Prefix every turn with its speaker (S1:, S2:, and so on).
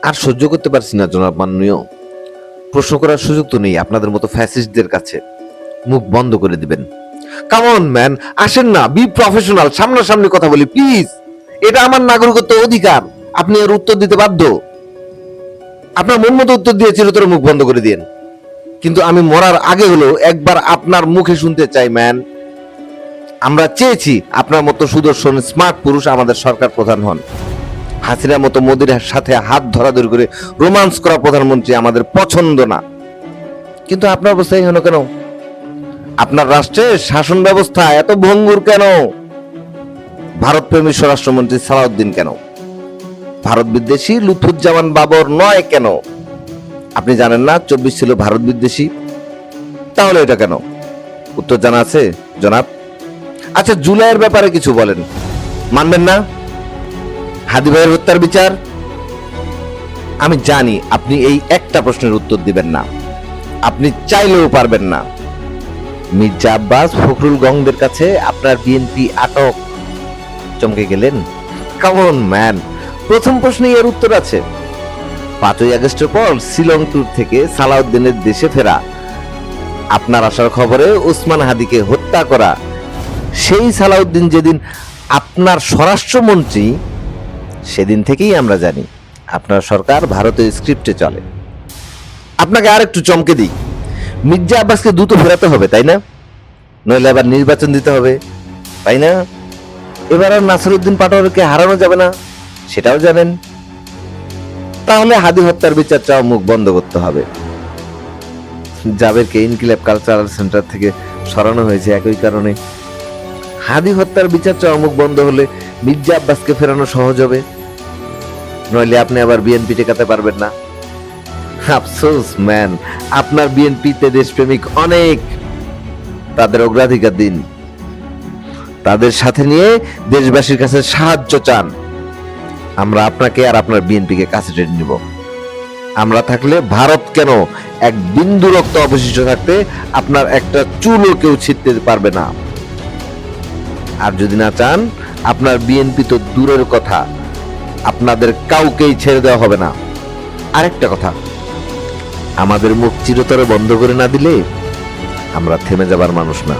S1: আর সহ্য করতে পারছি না জনাব মাননীয়। প্রশ্ন করার সুযোগ তো নেই আপনাদের মতো ফ্যাসিস্টদের কাছে। মুখ বন্ধ করে দিবেন। কাম অন ম্যান, আসেন না, বি প্রফেশনাল, সামনাসামনি কথা বলি প্লিজ। এটা আমার নাগরিকত্ব অধিকার, আপনি এর উত্তর দিতে বাধ্য। আপনার মন মতো উত্তর দিয়ে চিরতরে মুখ বন্ধ করে দিন, কিন্তু আমি মরার আগে হলেও একবার আপনার মুখে শুনতে চাই ম্যান। আমরা চেয়েছি আপনার মতো সুদর্শন স্মার্ট পুরুষ আমাদের সরকার প্রধান হন। হাসিনার মতো মোদির সাথে হাত ধরাধরি করে রোমান্স করা প্রধানমন্ত্রী আমাদের পছন্দ না। কিন্তু আপনার অবস্থা এই হলো কেন? আপনার রাষ্ট্রের শাসন ব্যবস্থা এত ভঙ্গুর কেন? ভারতপ্রেমী স্বরাষ্ট্রমন্ত্রী সালাউদ্দিন কেন? ভারত বিদ্বেষী লুৎফুজ্জামান বাবর নয় কেন? আপনি জানেন না 24 ছিল ভারত বিদ্বেষী? তাহলে এটা কেন? উত্তর জানা আছে জনাব? আচ্ছা, জুলাইয়ের ব্যাপারে কিছু বলেন। মানবেন না? হাদি ভাইয়ের হত্যার বিচার? আমি জানি আপনি এই একটা প্রশ্নের উত্তর দিবেন না, আপনি চাইলেও পারবেন না। মির্জা আব্বাস ফখরুল গংদের কাছে আপনার বিএনপি আটক। চমকে গেলেন? কাম অন ম্যান, প্রথম প্রশ্নে এর উত্তর আছে। 5ই আগস্টের পর শিলং ট্যুর থেকে সালাউদ্দিনের দেশে ফেরা, আপনার আসার খবরে ওসমান হাদিকে হত্যা করা, সেই সালাউদ্দিন যেদিন আপনার স্বরাষ্ট্রমন্ত্রী, সেদিন থেকেই আমরা জানি আপনার সরকার ভারতের স্ক্রিপ্টে চলে। আপনাকে আর একটু চমকে দিই, মির্জা আব্বাসকে দ্রুত ফেরাতে হবে, তাই না? নইলে আবার নির্বাচন দিতে হবে, তাই না? এবার আর নাসিরউদ্দিন পাটোয়ারিকে হারানো যাবে না, সেটাও জানেন। তাহলে হাদি হত্যার বিচার চাও মুখ বন্ধ করতে হবে। জাবেরকে ইনকিলাব কালচারাল সেন্টার থেকে সরানো হয়েছে একই কারণে। হাদি হত্যার বিচার চাও মুখ বন্ধ হলে মির্জা আব্বাসকে ফেরানো সহজ হবে, নইলে আপনি আবার বিএনপি টেকাতে পারবেন না। আফসোস ম্যান, আপনার বিএনপিতে দেশপ্রেমিক অনেক, তাদের অগ্রাধিকার দিন, তাদের সাথে নিয়ে দেশবাসীর কাছে সাহায্য চান। আমরা আপনাকে আর আপনার বিএনপিকে কাছে টেনে নিব। আমরা থাকলে ভারত কেন, এক বিন্দু রক্ত অবশিষ্ট থাকতে আপনার একটা চুলও কেউ ছিটতে পারবে না। আর যদি না চান, আপনার বিএনপি তো দূরের কথা, আপনাদের কাউকেই ছেড়ে দেওয়া হবে না। আরেকটা কথা, আমাদের মুখ চিরতরে বন্ধ করে না দিলে আমরা থেমে যাবার মানুষ না।